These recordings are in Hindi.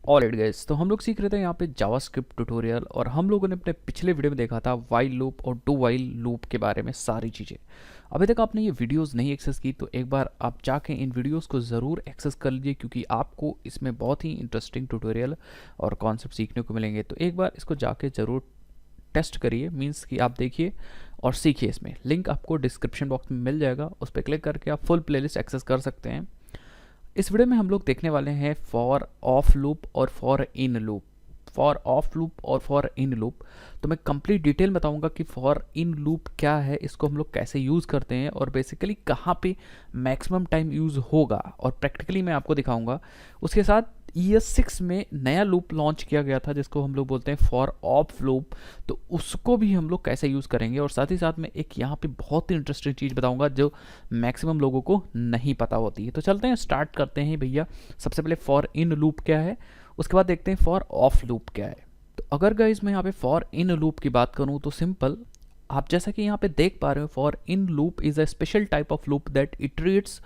ऑलराइट गाइस, तो हम लोग सीख रहे थे यहाँ पे जावास्क्रिप्ट ट्यूटोरियल और हम लोगों ने अपने पिछले वीडियो में देखा था वाइल लूप और डू वाइल लूप के बारे में सारी चीज़ें। अभी तक आपने ये वीडियोस नहीं एक्सेस की तो एक बार आप जाके इन वीडियोस को ज़रूर एक्सेस कर लीजिए, क्योंकि आपको इसमें बहुत ही इंटरेस्टिंग ट्यूटोरियल और कॉन्सेप्ट सीखने को मिलेंगे। तो एक बार इसको जाके ज़रूर टेस्ट करिए, मीन्स कि आप देखिए और सीखिए। इसमें लिंक आपको डिस्क्रिप्शन बॉक्स में मिल जाएगा, उस पर क्लिक करके आप फुल प्लेलिस्ट एक्सेस कर सकते हैं। इस वीडियो में हम लोग देखने वाले हैं फॉर ऑफ लूप और for in loop. For of loop और फॉर इन लूप तो मैं कंप्लीट डिटेल बताऊंगा कि फॉर इन लूप क्या है, इसको हम लोग कैसे यूज़ करते हैं और बेसिकली कहाँ पे मैक्सिमम टाइम यूज़ होगा, और प्रैक्टिकली मैं आपको दिखाऊंगा। उसके साथ ES6 में नया लूप लॉन्च किया गया था जिसको हम लोग बोलते हैं फॉर ऑफ लूप, तो उसको भी हम लोग कैसे यूज़ करेंगे। और साथ ही साथ में एक यहाँ पे बहुत ही इंटरेस्टिंग चीज़ बताऊंगा जो मैक्सिमम लोगों को नहीं पता होती है। तो चलते हैं, स्टार्ट करते हैं भैया। सबसे पहले फॉर इन लूप क्या है, उसके बाद देखते हैं फॉर ऑफ लूप क्या है। तो अगर गाइस मैं यहाँ पे फॉर इन लूप की बात करूँ तो सिंपल, आप जैसा कि यहाँ पे देख पा रहे हो, for in loop is a special type of loop that iterates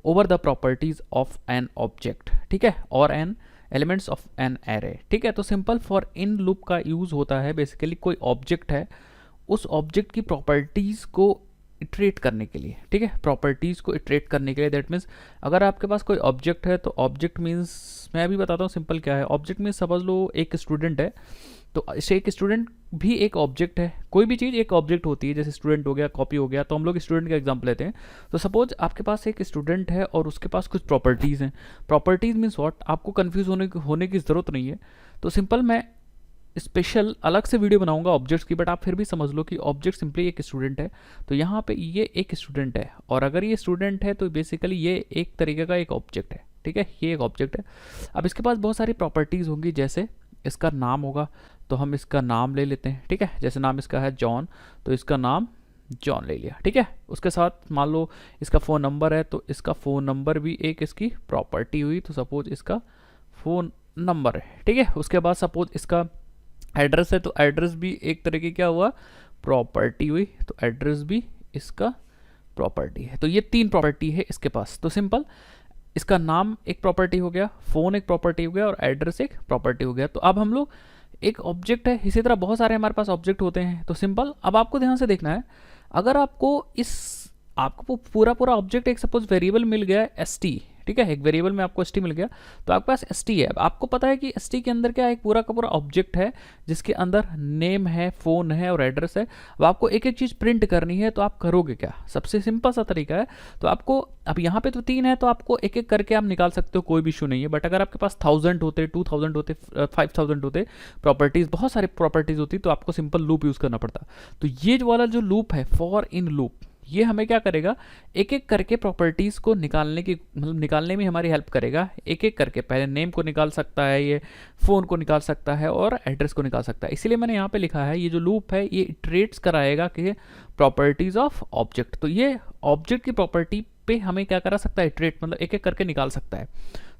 over the properties of an object, ठीक है, और an elements of an array, ठीक है। तो सिंपल फॉर इन लूप का यूज होता है बेसिकली कोई ऑब्जेक्ट है, उस ऑब्जेक्ट की प्रॉपर्टीज को इटरेट करने के लिए, ठीक है, प्रॉपर्टीज़ को इटरेट करने के लिए। दैट मीन्स अगर आपके पास कोई ऑब्जेक्ट है तो ऑब्जेक्ट मीन्स, मैं अभी बताता हूँ सिंपल क्या है। ऑब्जेक्ट मीन्स समझ लो एक स्टूडेंट है, तो इसे एक स्टूडेंट भी एक ऑब्जेक्ट है। कोई भी चीज़ एक ऑब्जेक्ट होती है, जैसे स्टूडेंट हो गया, कॉपी हो गया। तो हम लोग स्टूडेंट का एग्जांपल लेते हैं। तो सपोज आपके पास एक स्टूडेंट है और उसके पास कुछ प्रॉपर्टीज़ हैं। प्रॉपर्टीज़ मीन्स व्हाट, आपको कंफ्यूज होने की ज़रूरत नहीं है। तो सिंपल मैं स्पेशल अलग से वीडियो बनाऊंगा ऑब्जेक्ट्स की, बट आप फिर भी समझ लो कि ऑब्जेक्ट सिंपली एक स्टूडेंट है। तो यहाँ पे ये एक स्टूडेंट है, और अगर ये स्टूडेंट है तो बेसिकली ये एक तरीके का एक ऑब्जेक्ट है, ठीक है, ये एक ऑब्जेक्ट है। अब इसके पास बहुत सारी प्रॉपर्टीज़ होंगी, जैसे इसका नाम होगा तो हम इसका नाम ले लेते हैं, ठीक है। जैसे नाम इसका है जॉन, तो इसका नाम जॉन ले लिया, ठीक है। उसके साथ मान लो इसका फ़ोन नंबर है, तो इसका फ़ोन नंबर भी एक इसकी प्रॉपर्टी हुई, तो सपोज इसका फ़ोन नंबर है, ठीक है। उसके बाद सपोज इसका एड्रेस है, तो एड्रेस भी एक तरह की क्या हुआ, प्रॉपर्टी हुई, तो एड्रेस भी इसका प्रॉपर्टी है। तो ये तीन प्रॉपर्टी है इसके पास। तो सिंपल इसका नाम एक प्रॉपर्टी हो गया, फ़ोन एक प्रॉपर्टी हो गया, और एड्रेस एक प्रॉपर्टी हो गया। तो अब हम लोग एक ऑब्जेक्ट है, इसी तरह बहुत सारे हमारे पास ऑब्जेक्ट होते हैं। तो सिंपल अब आपको ध्यान से देखना है, अगर आपको पूरा ऑब्जेक्ट एक सपोज वेरिएबल मिल गया है ST, ठीक है, एक वेरिएबल में आपको ST मिल गया, तो आपके पास ST है। अब आपको पता है कि ST के अंदर क्या है, एक पूरा का पूरा ऑब्जेक्ट है जिसके अंदर नेम है, फ़ोन है और एड्रेस है। अब आपको एक एक चीज़ प्रिंट करनी है, तो आप करोगे क्या, सबसे सिंपल सा तरीका है। तो आपको अब यहाँ पे तो 3 है, तो आपको एक एक करके आप निकाल सकते हो, कोई भी इशू नहीं है। बट अगर आपके पास 1000 होते, 2000 होते, 5000 होते प्रॉपर्टीज़, बहुत सारी प्रॉपर्टीज़ होती, तो आपको सिंपल लूप यूज़ करना पड़ता। तो ये वाला जो लूप है फॉर इन लूप, ये हमें क्या करेगा, एक एक करके प्रॉपर्टीज़ को निकालने की, मतलब निकालने में हमारी हेल्प करेगा। एक एक करके पहले नेम को निकाल सकता है, ये फ़ोन को निकाल सकता है और एड्रेस को निकाल सकता है। इसीलिए मैंने यहाँ पे लिखा है, ये जो लूप है ये इटरेट्स कराएगा कि प्रॉपर्टीज़ ऑफ ऑब्जेक्ट। तो ये ऑब्जेक्ट की प्रॉपर्टी पे हमें क्या करा सकता है, इटरेट, मतलब एक एक करके निकाल सकता है।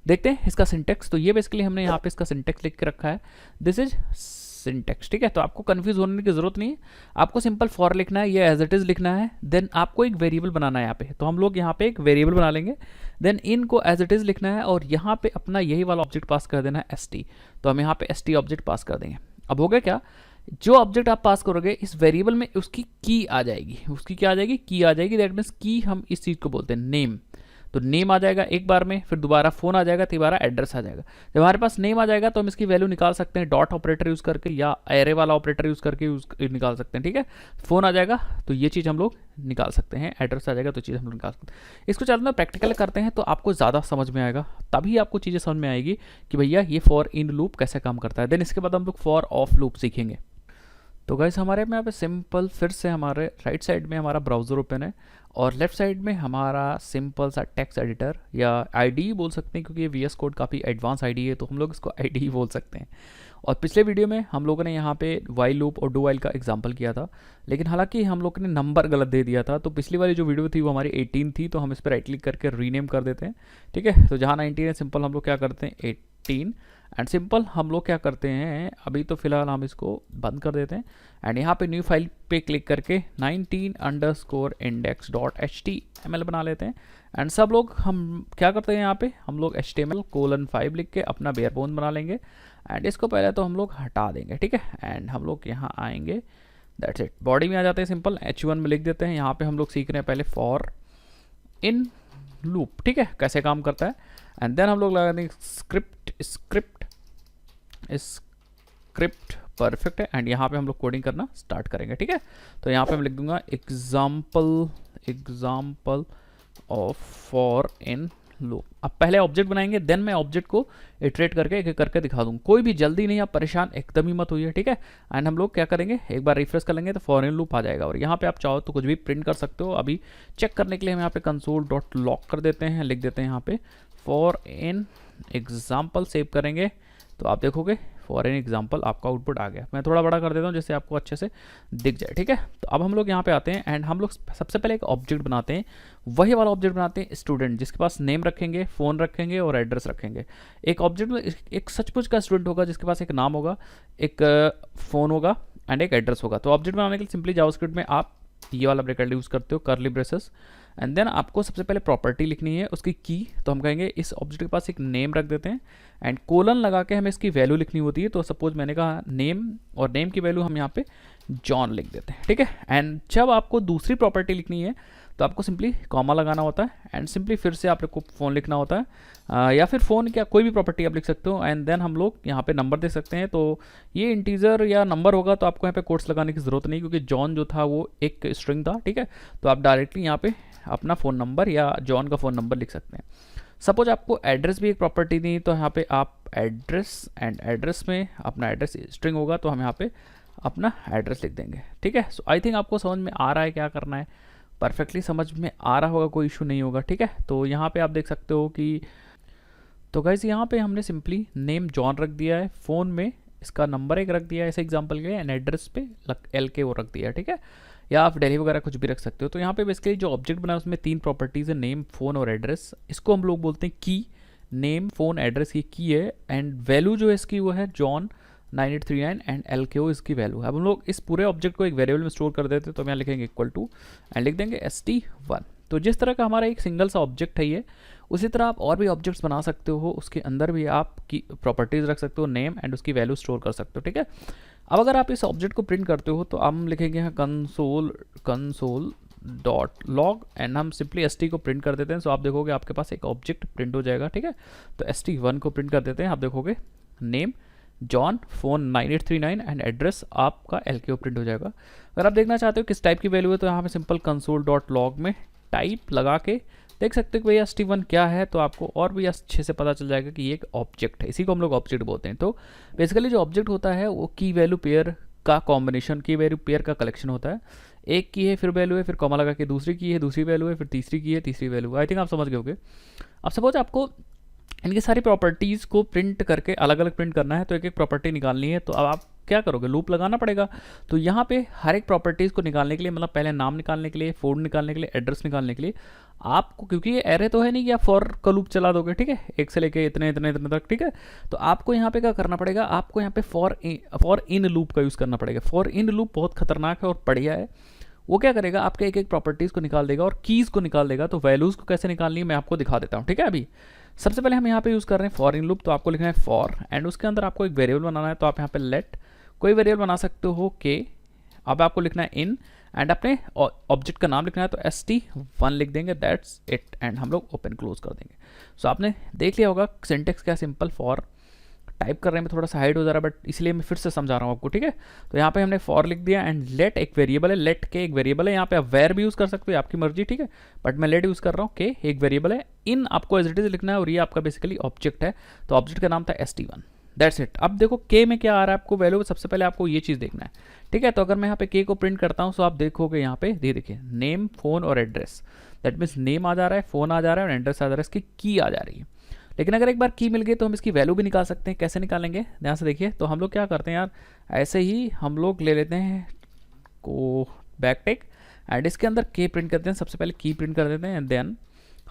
देखते हैं इसका सिंटेक्स। तो ये बेसिकली हमने यहाँ पे इसका सिंटेक्स लिख के रखा है, दिस इज सिंटेक्स, ठीक है। तो आपको कंफ्यूज होने की जरूरत नहीं है, आपको सिंपल फॉर लिखना है, ये एज इट इज लिखना है। देन आपको एक वेरिएबल बनाना है यहाँ पे, तो हम लोग यहाँ पे एक वेरिएबल बना लेंगे। देन इन को एज इट इज लिखना है, और यहाँ पे अपना यही वाला ऑब्जेक्ट पास कर देना है ST। तो हम यहाँ पे ST ऑब्जेक्ट पास कर देंगे। अब हो गया क्या, जो ऑब्जेक्ट आप पास करोगे इस वेरिएबल में उसकी की आ जाएगी, उसकी क्या आ जाएगी, की आ जाएगी। दैट मीन्स की हम इस चीज़ को बोलते हैं नेम। तो नेम आ जाएगा एक बार में, फिर दोबारा फ़ोन आ जाएगा, दोबारा एड्रेस आ जाएगा। जब हमारे पास नेम आ जाएगा तो हम इसकी वैल्यू निकाल सकते हैं डॉट ऑपरेटर यूज़ करके, या एरे वाला ऑपरेटर यूज़ करके निकाल सकते हैं, ठीक है। फ़ोन आ जाएगा तो ये चीज़ हम लोग निकाल सकते हैं, एड्रेस आ जाएगा तो चीज़ हम लोग निकाल सकते हैं। इसको चलते हैं प्रैक्टिकल करते हैं, तो आपको ज़्यादा समझ में आएगा, तभी आपको चीज़ें समझ में आएगी कि भैया ये फॉर इन लूप कैसे काम करता है। देन इसके बाद हम लोग फॉर ऑफ लूप सीखेंगे। तो गाइस हमारे में यहाँ पे सिंपल, फिर से हमारे राइट साइड में हमारा ब्राउज़र ओपन है, और लेफ्ट साइड में हमारा सिंपल सा टेक्स्ट एडिटर या IDE बोल सकते हैं, क्योंकि ये VS कोड काफ़ी एडवांस IDE है, तो हम लोग इसको IDE बोल सकते हैं। और पिछले वीडियो में हम लोगों ने यहाँ पे वाइल लूप और डू वाइल का एग्जांपल किया था, लेकिन हालांकि हम लोग ने नंबर गलत दे दिया था। तो पिछली वाली जो वीडियो थी वो हमारी 18 थी, तो हम इस पर राइट क्लिक करके रीनेम कर देते हैं, ठीक है। तो जहाँ 19 है सिंपल हम लोग क्या करते हैं 18, एंड सिंपल हम लोग क्या करते हैं, अभी तो फिलहाल हम इसको बंद कर देते हैं एंड यहाँ पे न्यू फाइल पे क्लिक करके 19_index.html बना लेते हैं। एंड सब लोग हम क्या करते हैं, यहाँ पे हम लोग HTML:5 लिख के अपना बेयरबोन बना लेंगे एंड इसको पहले तो हम लोग हटा देंगे, ठीक है। एंड हम लोग यहाँ आएंगे, दैट्स इट, बॉडी में आ जाते हैं, सिंपल H1 में लिख देते हैं। यहाँ पे हम लोग सीख रहे हैं पहले फॉर इन लूप, ठीक है, कैसे काम करता है। एंड देन हम लोग लगा देंगे स्क्रिप्ट परफेक्ट है। एंड यहाँ पे हम लोग कोडिंग करना स्टार्ट करेंगे, ठीक है। तो यहाँ पे मैं लिख दूंगा example of for in loop. अब पहले ऑब्जेक्ट बनाएंगे, देन मैं ऑब्जेक्ट को इटरेट करके एक एक करके दिखा दूँ। कोई भी जल्दी नहीं, आप परेशान एकदम ही मत होइए, ठीक है। एंड हम लोग क्या करेंगे, एक बार रिफ्रेश कर लेंगे तो फॉर इन लूप आ जाएगा और यहाँ पे आप चाहो तो कुछ भी प्रिंट कर सकते हो। अभी चेक करने के लिए हम यहाँ पे console.log कर देते हैं, लिख देते हैं यहाँ पे फॉर इन एग्जाम्पल, सेव करेंगे तो आप देखोगे फॉर एन एग्जाम्पल आपका आउटपुट आ गया। मैं थोड़ा बड़ा कर देता हूँ जिससे आपको अच्छे से दिख जाए, ठीक है। तो अब हम लोग यहाँ पे आते हैं एंड हम लोग सबसे पहले एक ऑब्जेक्ट बनाते हैं, वही वाला ऑब्जेक्ट बनाते हैं स्टूडेंट, जिसके पास नेम रखेंगे, फ़ोन रखेंगे और एड्रेस रखेंगे। एक ऑब्जेक्ट में एक सचमुच का स्टूडेंट होगा जिसके पास एक नाम होगा, एक फ़ोन होगा एंड एक एड्रेस होगा। तो ऑब्जेक्ट बनाने के लिए सिंपली जावास्क्रिप्ट में आप ये वाला ब्रैकेट यूज़ करते हो, कर्ली ब्रेसेस, एंड देन आपको सबसे पहले प्रॉपर्टी लिखनी है, उसकी की। तो हम कहेंगे इस ऑब्जेक्ट के पास एक नेम रख देते हैं एंड कोलन लगा के हमें इसकी वैल्यू लिखनी होती है। तो सपोज मैंने कहा नेम, और नेम की वैल्यू हम यहाँ पे जॉन लिख देते हैं, ठीक है। एंड जब आपको दूसरी प्रॉपर्टी लिखनी है तो आपको सिंपली कॉमा लगाना होता है एंड सिंपली फिर से आप लोग को फ़ोन लिखना होता है, या फिर फ़ोन क्या कोई भी प्रॉपर्टी आप लिख सकते हो। एंड देन हम लोग यहाँ पे नंबर दे सकते हैं, तो ये इंटीजर या नंबर होगा तो आपको यहाँ पे कोट्स लगाने की ज़रूरत नहीं, क्योंकि जॉन जो था वो एक स्ट्रिंग था, ठीक है। तो आप डायरेक्टली यहाँ पे अपना फ़ोन नंबर या जॉन का फ़ोन नंबर लिख सकते हैं। सपोज आपको एड्रेस भी एक प्रॉपर्टी दी, तो यहाँ पे आप एड्रेस, एंड एड्रेस में अपना एड्रेस स्ट्रिंग होगा तो हम यहाँ पे अपना एड्रेस लिख देंगे, ठीक है। सो आई थिंक आपको समझ में आ रहा है क्या करना है, परफेक्टली समझ में आ रहा होगा, कोई इशू नहीं होगा, ठीक है। तो यहाँ पे आप देख सकते हो कि, तो गाइस यहाँ पे हमने सिंपली नेम जॉन रख दिया है, फ़ोन में इसका नंबर एक रख दिया है ऐसे एग्जांपल के लिए, एंड एड्रेस पे LK वो रख दिया है, ठीक है। या आप दिल्ली वगैरह कुछ भी रख सकते हो। तो यहाँ पे बेसिकली जो ऑब्जेक्ट बना है उसमें 3 प्रॉपर्टीज़ है, नेम, फ़ोन और एड्रेस। इसको हम लोग बोलते हैं की। नेम, फ़ोन, एड्रेस ये की है एंड वैल्यू जो है इसकी वो है जॉन 9839 एंड LKO इसकी वैल्यू है। अब हम लोग इस पूरे ऑब्जेक्ट को एक वेरिएबल में स्टोर कर देते हैं, तो हम यहाँ लिखेंगे इक्वल टू एंड लिख देंगे ST1। तो जिस तरह का हमारा एक सिंगल सा ऑब्जेक्ट है ये, उसी तरह आप और भी ऑब्जेक्ट्स बना सकते हो, उसके अंदर भी आप की प्रॉपर्टीज़ रख सकते हो, नेम एंड उसकी वैल्यू स्टोर कर सकते हो, ठीक है। अब अगर आप इस ऑब्जेक्ट को प्रिंट करते हो तो हम लिखेंगे यहाँ console.log एंड हम सिंपली ST को प्रिंट कर देते हैं। सो आप देखोगे आपके पास एक ऑब्जेक्ट प्रिंट हो जाएगा, ठीक है। तो ST1 को प्रिंट कर देते हैं, आप देखोगे name John, phone 9839 and address आपका LKO प्रिंट हो जाएगा। अगर आप देखना चाहते हो किस टाइप की वैल्यू है तो यहाँ पे सिंपल console.log में टाइप लगा के देख सकते हो कि भैया ST1 क्या है, तो आपको और भी अच्छे से पता चल जाएगा कि ये एक ऑब्जेक्ट है। इसी को हम लोग ऑब्जेक्ट बोलते हैं। तो बेसिकली जो ऑब्जेक्ट होता है वो की वैल्यू पेयर का कॉम्बिनेशन, की वैल्यू पेयर का कलेक्शन होता है। एक की है फिर वैल्यू है, फिर कॉमा लगा के दूसरी की है, दूसरी वैल्यू है, फिर तीसरी की है, तीसरी वैल्यू है। आई थिंक आप समझ गए होंगे। अब सपोज आपको इनकी सारी प्रॉपर्टीज़ को प्रिंट करके अलग अलग प्रिंट करना है, तो एक एक प्रॉपर्टी निकालनी है, तो अब आप क्या करोगे, लूप लगाना पड़ेगा। तो यहाँ पे हर एक प्रॉपर्टीज़ को निकालने के लिए, मतलब पहले नाम निकालने के लिए, फ़ोन निकालने के लिए, एड्रेस निकालने के लिए आपको, क्योंकि ये एरे तो है नहीं कि आप फॉर का लूप चला दोगे, ठीक है, एक से लेके इतने इतने इतने तक, ठीक है। तो आपको यहाँ पे क्या करना पड़ेगा, आपको यहाँ पे फॉर इन लूप का यूज़ करना पड़ेगा। फॉर इन लूप बहुत खतरनाक है और बढ़िया है। वो क्या करेगा, आपके एक एक प्रॉपर्टीज़ को निकाल देगा और कीज़ को निकाल देगा। तो वैल्यूज़ को कैसे निकालनी है मैं आपको दिखा देता हूँ, ठीक है। अभी सबसे पहले हम यहाँ पे यूज़ कर रहे हैं फॉर इन लूप। तो आपको लिखना है फॉर एंड उसके अंदर आपको एक वेरिएबल बनाना है। तो आप यहाँ पे लेट कोई वेरिएबल बना सकते हो के। अब आपको लिखना है इन एंड अपने ऑब्जेक्ट का नाम लिखना है, तो ST1 लिख देंगे, दैट्स इट। एंड हम लोग ओपन क्लोज कर देंगे। सो आपने देख लिया होगा सिंटेक्स क्या सिंपल। फॉर टाइप कर रहे हैं, थोड़ा सा हाइड हो जा रहा है, बट इसलिए मैं फिर से समझा रहा हूँ आपको, ठीक है। तो यहाँ पे हमने फॉर लिख दिया एंड लेट एक वेरिएबल है, लेट के एक वेरिएबल है। यहाँ पे आप वेर भी यूज़ कर सकते हो, आपकी मर्जी, ठीक है, बट मैं लेट यूज़ कर रहा हूँ। के एक वेरिएबल है, इन आपको एज इट इज लिखना है और ये आपका बेसिकली ऑब्जेक्ट है। तो ऑब्जेक्ट का नाम था ST1, दैट्स इट। अब देखो के में क्या आ रहा है आपको वैल्यू, सबसे पहले आपको ये चीज़ देखना है, ठीक है। तो अगर मैं यहाँ पे के को प्रिंट करता हूँ तो आप देखोगे यहाँ पे देखिए नेम, फ़ोन और एड्रेस, दैट मीन्स नेम आ जा रहा है, फ़ोन आ जा रहा है और एड्रेस आ जा रहा है, इसकी की आ जा रही है। लेकिन अगर एक बार की मिल गई तो हम इसकी वैल्यू भी निकाल सकते हैं। कैसे निकालेंगे ध्यान से देखिए। तो हम लोग क्या करते हैं यार, ऐसे ही हम लोग ले लेते हैं को बैकटेक एंड इसके अंदर के प्रिंट करते हैं। सबसे पहले की प्रिंट कर देते हैं एंड देन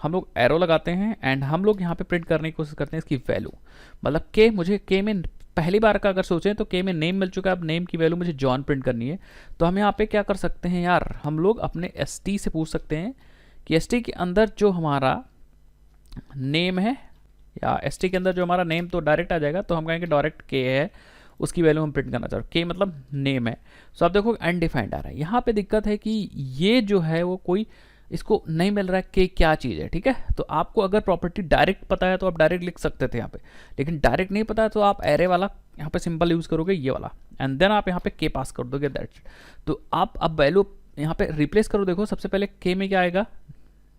हम लोग एरो लगाते हैं एंड हम लोग यहाँ पे प्रिंट करने की कोशिश करते हैं इसकी वैल्यू। मतलब के, मुझे के में पहली बार का अगर सोचें तो के में नेम मिल चुका है, अब नेम की वैल्यू मुझे जॉन प्रिंट करनी है। तो हम यहाँ पे क्या कर सकते हैं यार, हम लोग अपने एस टी से पूछ सकते हैं कि एस टी के अंदर जो हमारा नेम है, या एस टी के अंदर जो हमारा नेम तो डायरेक्ट आ जाएगा, तो हम कहेंगे डायरेक्ट के है, उसकी वैल्यू हम प्रिंट करना चाह रहे हैं, के मतलब नेम है। सो आप देखो अनडिफाइंड आ रहा है। यहाँ पे दिक्कत है कि ये जो है वो कोई इसको नहीं मिल रहा है कि क्या चीज़ है, ठीक है। तो आपको अगर प्रॉपर्टी डायरेक्ट पता है तो आप डायरेक्ट लिख सकते थे यहाँ पे, लेकिन डायरेक्ट नहीं पता है तो आप एरे वाला यहाँ पे सिंपल यूज़ करोगे, ये वाला, एंड देन आप यहाँ पे के पास कर दोगे, दैट्स। तो आप अब वैल्यू यहाँ पे रिप्लेस करो। देखो सबसे पहले के में क्या आएगा,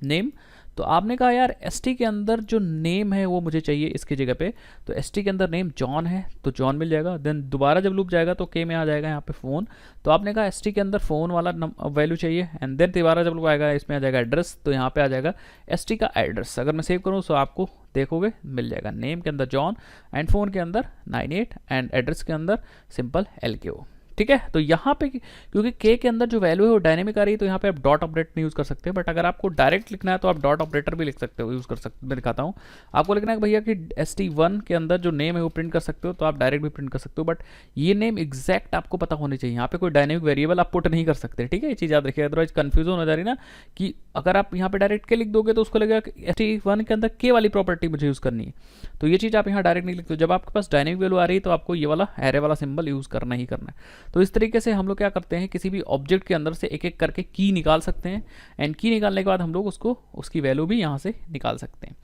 नेम। तो आपने कहा यार एसटी के अंदर जो नेम है वो मुझे चाहिए इसकी जगह पे, तो एसटी के अंदर नेम जॉन है तो जॉन मिल जाएगा। देन दोबारा जब लूप जाएगा तो के में आ जाएगा यहाँ पे फ़ोन, तो आपने कहा एसटी के अंदर फ़ोन वाला वैल्यू चाहिए, एंड देन दोबारा जब लूप आएगा इसमें आ जाएगा एड्रेस, तो यहाँ पे आ जाएगा एसटी का एड्रेस। अगर मैं सेव करूँ तो आपको देखोगे मिल जाएगा, नेम के अंदर जॉन एंड फ़ोन के अंदर 98 एंड एड्रेस के अंदर सिंपल LKO, ठीक है। तो यहाँ पे क्योंकि के अंदर जो वैल्यू है वो डायनेमिक आ रही है, तो यहाँ पे आप डॉट ऑपरेटर नहीं यूज़ कर सकते, बट अगर आपको डायरेक्ट लिखना है तो आप डॉट ऑपरेटर भी लिख सकते हो, यूज़ कर सकते। मैं दिखाता हूँ आपको, लिखना है भैया कि ST1 के अंदर जो नेम है वो प्रिंट कर सकते हो, तो आप डायरेक्ट भी प्रिंट कर सकते हो, बट ये नेम एग्जैक्ट आपको पता होनी चाहिए। यहाँ पे कोई डायनेमिक वेरिएबल आप पुट नहीं कर सकते, ठीक है। ये चीज़ याद रखिए, अदरवाइज कन्फ्यूजन हो जा रही ना कि अगर आप यहाँ पे डायरेक्ट के लिख दोगे तो उसको लगेगा कि ST1 के अंदर के वाली प्रॉपर्टी मुझे यूज़ करनी है, तो ये चीज़ आप यहाँ डायरेक्ट नहीं लिखते हो। जब आपके पास डायनेमिक वैल्यू आ रही है तो आपको ये वाला एरे वाला सिंबल यूज़ करना ही करना है। तो इस तरीके से हम लोग क्या करते हैं, किसी भी ऑब्जेक्ट के अंदर से एक एक करके की निकाल सकते हैं, एंड की निकालने के बाद हम लोग उसको उसकी वैल्यू भी यहाँ से निकाल सकते हैं।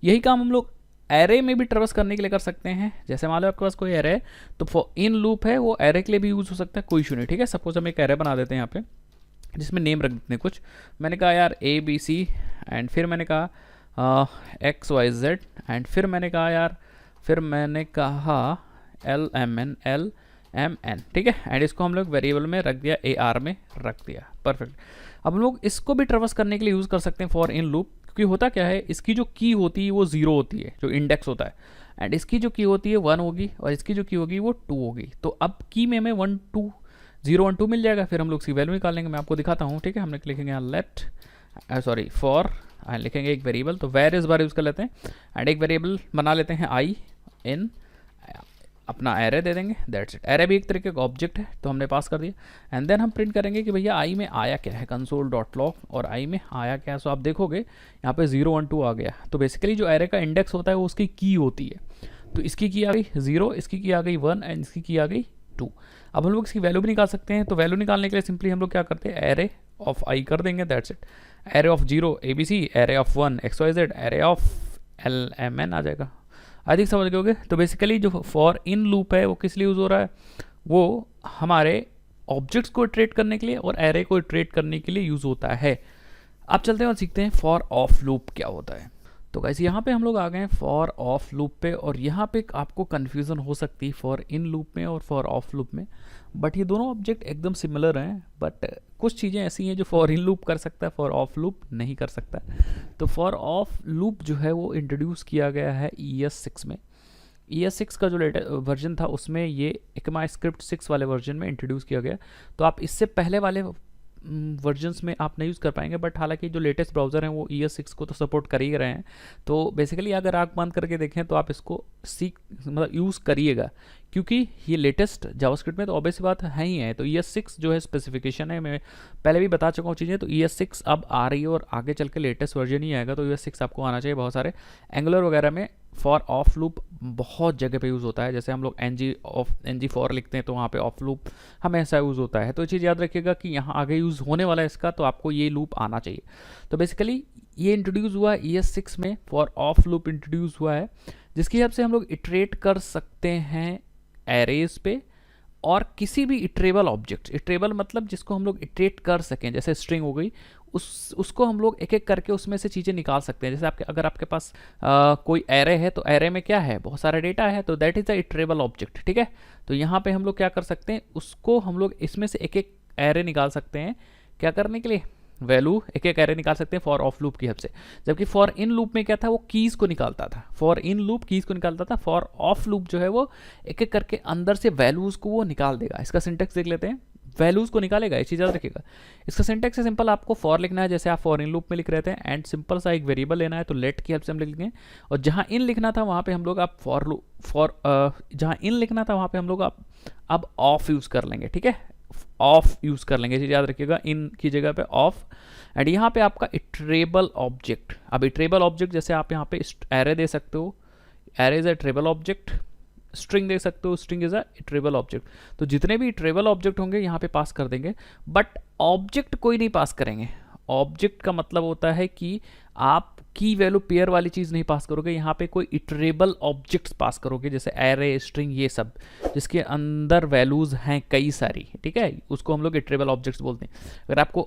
यही काम हम लोग एरे में भी ट्रेवर्स करने के लिए कर सकते हैं। जैसे मान लो आपके पास कोई एरे है तो फॉर इन लूप है, वो एरे के लिए भी यूज़ हो सकता है, कोई इशू नहीं, ठीक है। सपोज हम एक एरे बना देते हैं यहाँ पे जिसमें नेम रख देते हैं कुछ, मैंने कहा यार ABC एंड फिर मैंने कहा XYZ एंड फिर मैंने कहा यार, फिर मैंने कहा LMN, ठीक है। एंड इसको हम लोग वेरिएबल में रख दिया, AR में रख दिया, परफेक्ट। अब हम लोग इसको भी ट्रेवर्स करने के लिए यूज़ कर सकते हैं फॉर इन लूप, क्योंकि होता क्या है, इसकी जो की होती है वो 0 होती है, जो इंडेक्स होता है, एंड इसकी जो की होती है 1 होगी और इसकी जो की होगी वो 2 होगी। तो अब की में 1 2 0 1 2 मिल जाएगा, फिर हम लोग इसकी वैल्यू निकाल लेंगे। मैं आपको दिखाता हूँ, ठीक है। हम लोग लिखेंगे यहाँ लेट फॉर लिखेंगे एक वेरिएबल, तो वेर इस बार यूज़ कर लेते हैं, एंड एक वेरिएबल बना लेते हैं आई इन अपना एरे दे देंगे, दैट्स इट। एरे भी एक तरीके का ऑब्जेक्ट है तो हमने पास कर दिया, एंड देन हम प्रिंट करेंगे कि भैया आई में आया क्या है, console.log, और आई में आया क्या है। सो आप देखोगे यहाँ पे 0 1 2 आ गया। तो बेसिकली जो एरे का इंडेक्स होता है वो उसकी की होती है, तो इसकी की आ गई 0, इसकी की आ गई 1 एंड इसकी की आ गई 2। अब हम लोग इसकी वैल्यू भी निकाल सकते हैं, तो वैल्यू निकालने के लिए सिंपली हम लोग क्या करते हैं, एरे ऑफ आई कर देंगे, that's it. Array of 0 ABC, array of 1 XYZ, array of LMN आ जाएगा। अधिक समझ गए होगे। तो बेसिकली जो फॉर इन लूप है वो किस लिए यूज़ हो रहा है, वो हमारे ऑब्जेक्ट्स को इटरेट करने के लिए और एरे को इटरेट करने के लिए यूज़ होता है। अब चलते हैं और सीखते हैं फॉर ऑफ लूप क्या होता है। तो गाइस यहाँ पे हम लोग आ गए हैं फॉर ऑफ लूप पे, और यहाँ पे आपको कन्फ्यूज़न हो सकती है फॉर इन लूप में और फॉर ऑफ लूप में, बट ये दोनों ऑब्जेक्ट एकदम सिमिलर हैं, बट कुछ चीज़ें ऐसी हैं जो फॉर इन लूप कर सकता है, फॉर ऑफ लूप नहीं कर सकता। तो फॉर ऑफ लूप जो है वो इंट्रोड्यूस किया गया है ES6 में। ES6 का जो लेटेस्ट वर्जन था उसमें ये ECMAScript 6 वाले वर्जन में इंट्रोड्यूस किया गया। तो आप इससे पहले वाले वर्जन्स में आप नहीं यूज़ कर पाएंगे, बट हालांकि जो लेटेस्ट ब्राउज़र हैं वो ES6 को तो सपोर्ट कर ही रहे हैं। तो बेसिकली अगर आँख बंद करके देखें तो आप इसको मतलब यूज़ करिएगा, क्योंकि ये लेटेस्ट जावास्क्रिप्ट में तो ऑब्वियस बात है ही है। तो ES6 जो है स्पेसिफिकेशन है, मैं पहले भी बता चुका हूँ चीज़ें। तो ES6 अब आ रही है और आगे चल के लेटेस्ट वर्जन ही आएगा, तो ES6 आपको आना चाहिए। बहुत सारे एंगुलर वगैरह में फॉर ऑफ लूप बहुत जगह पे यूज़ होता है, जैसे हम लोग NG फॉर लिखते हैं तो वहाँ पे ऑफ लूप हमेशा यूज़ होता है। तो ये चीज़ याद रखिएगा कि यहाँ आगे यूज़ होने वाला है इसका, तो आपको ये लूप आना चाहिए। तो बेसिकली ये इंट्रोड्यूस हुआ ES6 में, फॉर ऑफ लूप इंट्रोड्यूस हुआ है, जिसकी हेल्प से हम लोग इटरेट कर सकते हैं एरेज पे और किसी भी इटरेबल ऑब्जेक्ट। इटरेबल मतलब जिसको हम लोग इटरेट कर सकें, जैसे स्ट्रिंग हो गई, उसको हम लोग एक एक करके उसमें से चीज़ें निकाल सकते हैं। जैसे अगर आपके पास कोई एरे है, तो एरे में क्या है, बहुत सारा डेटा है, तो that is a iterable object, ठीक है। तो यहाँ पे हम लोग क्या कर सकते हैं, उसको हम लोग इसमें से एक एक एरे निकाल सकते हैं, क्या करने के लिए, वैल्यू एक एक एरे निकाल सकते हैं फॉर ऑफ लूप की हेल्प से। जबकि फॉर इन लूप में क्या था, वो कीज़ को निकालता था, फॉर इन लूप कीज़ को निकालता था, फॉर ऑफ लूप जो है वो एक एक करके अंदर से वैल्यूज़ को वो निकाल देगा। इसका सिंटेक्स देख लेते हैं। वैल्यूज़ को निकालेगा, ये चीज़ याद रखिएगा। इसका सिंटैक्स है सिंपल, आपको फॉर लिखना है जैसे आप फॉर इन लूप में लिख रहे थे, एंड सिंपल सा एक वेरिएबल लेना है तो लेट की हेल्प से हम लिखेंगे, और जहाँ इन लिखना था वहाँ पे हम लोग आप जहाँ इन लिखना था वहाँ पे हम लोग आप अब ऑफ यूज़ कर लेंगे, ठीक है, ऑफ यूज़ कर लेंगे, ये चीज़ याद रखिएगा, इन की जगह पे ऑफ। एंड यहाँ पे आपका इटरेबल ऑब्जेक्ट, अब इटरेबल ऑब्जेक्ट जैसे आप यहाँ पे एरे दे सकते हो, array is a iterable object, string दे सकते हो, string is a iterable object. तो जितने भी इटरेबल ऑब्जेक्ट होंगे यहाँ पे पास कर देंगे, बट ऑब्जेक्ट कोई नहीं पास करेंगे। ऑब्जेक्ट का मतलब होता है कि आप की वैल्यू पेयर वाली चीज़ नहीं पास करोगे, यहाँ पे कोई इटरेबल ऑब्जेक्ट्स पास करोगे, जैसे एरे, स्ट्रिंग, ये सब जिसके अंदर वैल्यूज़ हैं कई सारी, ठीक है, उसको हम लोग इटरेबल ऑब्जेक्ट्स बोलते हैं। अगर आपको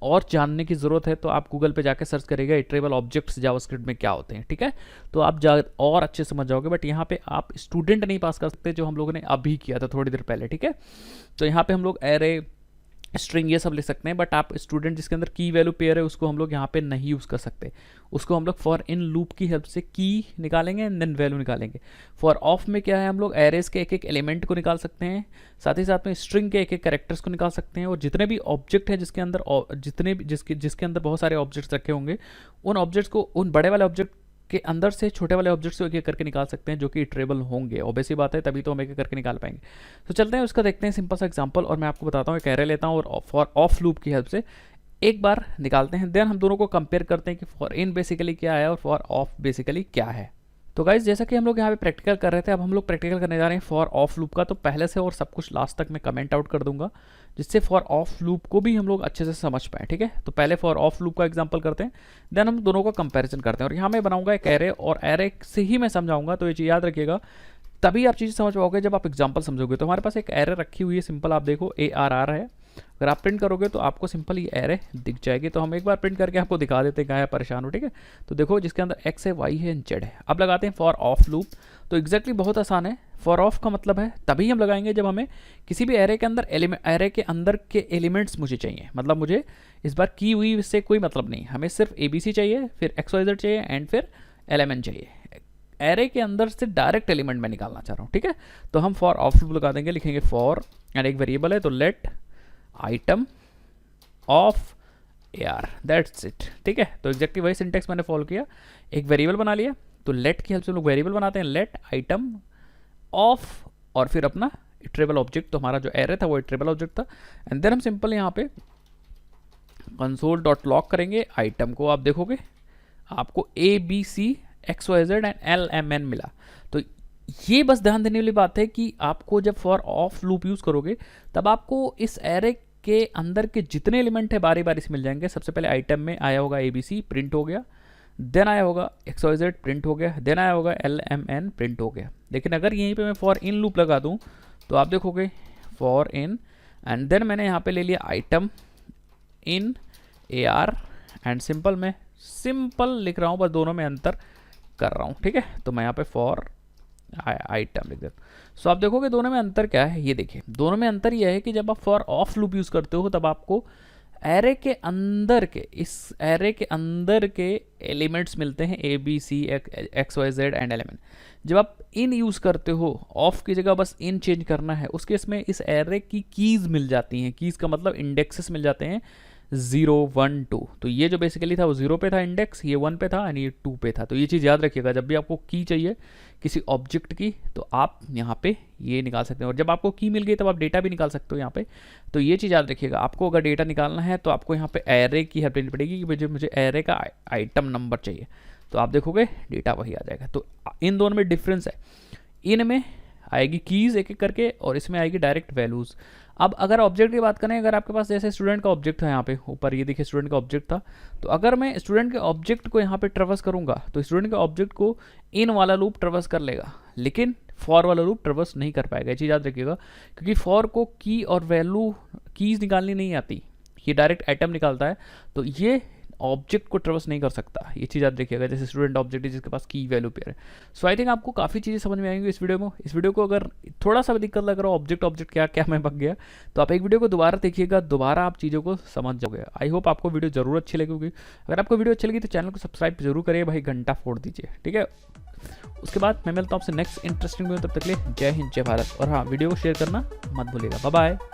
और जानने की ज़रूरत है तो आप गूगल पे जाके सर्च करिएगा इटरेबल ऑब्जेक्ट्स जावास्क्रिप्ट में क्या होते हैं, ठीक है, तो आप और अच्छे समझ जाओगे। बट यहाँ पे आप स्टूडेंट नहीं पास कर सकते, जो हम लोगों ने अभी किया था थोड़ी देर पहले, ठीक है। तो यहाँ पे हम लोग एरे, स्ट्रिंग ये सब लिख सकते हैं, बट आप स्टूडेंट जिसके अंदर की वैल्यू पेयर है उसको हम लोग यहाँ पे नहीं यूज़ कर सकते, उसको हम लोग फॉर इन लूप की हेल्प से की निकालेंगे एंड देन वैल्यू निकालेंगे। फॉर ऑफ में क्या है, हम लोग एरेज के एक एक एलिमेंट को निकाल सकते हैं, साथ ही साथ में स्ट्रिंग के एक एक कैरेक्टर्स को निकाल सकते हैं, और जितने भी ऑब्जेक्ट हैं जिसके अंदर जिसके अंदर बहुत सारे ऑब्जेक्ट्स रखे होंगे, उन ऑब्जेक्ट्स को, उन बड़े वाले ऑब्जेक्ट के अंदर से छोटे वाले ऑब्जेक्ट्स को एक एक करके निकाल सकते हैं, जो कि इटरेबल होंगे। ऑब्वियस सी बात है, तभी तो हम एक एक करके निकाल पाएंगे। तो चलते हैं उसका देखते हैं सिंपल सा एग्जांपल, और मैं आपको बताता हूँ, एक एरे लेता हूँ और फॉर ऑफ लूप की हेल्प से एक बार निकालते हैं, देन हम दोनों को कंपेयर करते हैं कि फॉर इन बेसिकली क्या है और फॉर ऑफ बेसिकली क्या है। तो गाइज जैसा कि हम लोग यहाँ पे प्रैक्टिकल कर रहे थे, अब हम लोग प्रैक्टिकल करने जा रहे हैं फॉर ऑफ लूप का। तो पहले से और सब कुछ लास्ट तक मैं कमेंट आउट कर दूंगा, जिससे फॉर ऑफ लूप को भी हम लोग अच्छे से समझ पाएँ, ठीक है। तो पहले फॉर ऑफ लूप का एग्जांपल करते हैं, देन हम दोनों का कंपैरिजन करते हैं, और यहाँ मैं बनाऊंगा एक एरे, और एरे से ही मैं समझाऊंगा। तो ये चीज़ याद रखिएगा, तभी आप चीज़ें समझ पाओगे जब आप एग्जाम्पल समझोगे। तो हमारे पास एक एरे रखी हुई है सिंपल, आप देखो ARR है, अगर आप प्रिंट करोगे तो आपको सिंपल ये एरे दिख जाएगी। तो हम एक बार प्रिंट करके आपको दिखा देते हैं, क्या है परेशान हो, ठीक है। तो देखो जिसके अंदर x है, y है, z है। अब लगाते हैं फॉर ऑफ लूप। तो एग्जैक्टली बहुत आसान है, फॉर ऑफ का मतलब है तभी हम लगाएंगे जब हमें किसी भी एरे के अंदर एरे के अंदर के एलिमेंट्स मुझे चाहिए, मतलब मुझे इस बार की हुई से कोई मतलब नहीं, हमें सिर्फ ABC चाहिए, फिर XYZ चाहिए, एंड फिर LMN चाहिए। एरे के अंदर से डायरेक्ट एलिमेंट में निकालना चाह रहा हूँ, ठीक है। तो हम फॉर ऑफ लूप लगा देंगे, लिखेंगे फॉर, एंड एक वेरिएबल है तो let item of AR, that's it, ठीक है। तो एग्जैक्टली वही सिंटेक्स मैंने फॉलो किया, एक वेरिएबल बना लिया। तो लेट की हेल्प से हम लोग वेरिएबल बनाते हैं, लेट आइटम ऑफ, और फिर अपना इटरेबल ऑब्जेक्ट। तो हमारा जो एरे था वो इटरेबल ऑब्जेक्ट था, एंड देन हम सिंपल यहाँ पे console.log करेंगे आइटम को। आप देखोगे आपको ABC XYZ एंड LMN मिला। तो ये बस ध्यान देने वाली बात है कि आपको जब फॉर ऑफ लूप यूज़ करोगे तब आपको इस एरे के अंदर के जितने एलिमेंट है बारी बारी से मिल जाएंगे। सबसे पहले आइटम में आया होगा ABC, प्रिंट हो गया, देन आया होगा XYZ, प्रिंट हो गया, देन आया होगा LMN, प्रिंट हो गया। लेकिन अगर यहीं पे मैं फॉर इन लूप लगा दूं तो आप देखोगे फॉर इन, एंड देन मैंने यहाँ पे ले लिया item in AR, and simple मैं सिंपल लिख रहा हूँ, बस दोनों में अंतर कर रहा हूँ, ठीक है। तो मैं यहाँ पे फॉर आइटम लिख देता हूँ। सो आप देखोगे दोनों में अंतर क्या है, ये देखिए दोनों में अंतर ये है कि जब आप फॉर ऑफ लूप यूज़ करते हो तब आपको एरे के अंदर के, इस एरे के अंदर के एलिमेंट्स मिलते हैं ABC XYZ एंड LMN। जब आप इन यूज़ करते हो, ऑफ की जगह बस इन चेंज करना है, उस केस में इस एरे की कीज़ मिल जाती हैं। कीज़ का मतलब इंडेक्सेस मिल जाते हैं 0 1 2। तो ये जो बेसिकली था वो 0 पे था इंडेक्स, ये 1 पे था, एंड ये 2 पे था। तो ये चीज़ याद रखिएगा, जब भी आपको की चाहिए किसी ऑब्जेक्ट की तो आप यहाँ पे ये निकाल सकते हैं, और जब आपको की मिल गई तब आप डेटा भी निकाल सकते हो यहाँ पे। तो ये चीज़ याद रखिएगा, आपको अगर डेटा निकालना है तो आपको यहाँ पे एरे की हेल्प लेनी पड़ेगी कि मुझे एरे का आइटम नंबर चाहिए। तो आप देखोगे डेटा वही आ जाएगा। तो इन दोनों में डिफरेंस है, इन में आएगी कीज़ एक एक करके, और इसमें आएगी डायरेक्ट वैल्यूज़। अब अगर ऑब्जेक्ट की बात करें, अगर आपके पास जैसे स्टूडेंट का ऑब्जेक्ट था, यहाँ पे ऊपर ये देखिए स्टूडेंट का ऑब्जेक्ट था, तो अगर मैं स्टूडेंट के ऑब्जेक्ट को यहाँ पे ट्रैवर्स करूँगा तो स्टूडेंट के ऑब्जेक्ट को इन वाला लूप ट्रैवर्स कर लेगा, लेकिन फॉर वाला लूप ट्रैवर्स नहीं कर पाएगा। ये चीज़ याद रखिएगा, क्योंकि फॉर को की और वैल्यू कीज़ निकालनी नहीं आती, ये डायरेक्ट आइटम निकालता है, तो ये ऑब्जेक्ट को ट्रैवर्स नहीं कर सकता। ये चीज़ याद रखिएगा, जैसे स्टूडेंट ऑब्जेक्ट है जिसके पास की वैल्यू पेयर है। सो आई थिंक आपको काफ़ी चीज़ें समझ में आएंगी इस वीडियो में। इस वीडियो को अगर थोड़ा सा भी दिक्कत लग रहा हो, ऑब्जेक्ट क्या क्या मैं बक गया, तो आप एक वीडियो को दोबारा देखिएगा, दोबारा आप चीज़ों को समझ जाओगे। आई होप आपको वीडियो जरूर अच्छी लगेगी। अगर आपको वीडियो अच्छी लगी तो चैनल को सब्सक्राइब जरूर करिए भाई, घंटा फोड़ दीजिए, ठीक है। उसके बाद मैं मिलता हूँ आपसे नेक्स्ट इंटरेस्टिंग वीडियो, तब तक के लिए जय हिंद जय भारत। और हाँ, वीडियो को शेयर करना मत भूलिएगा। Bye bye.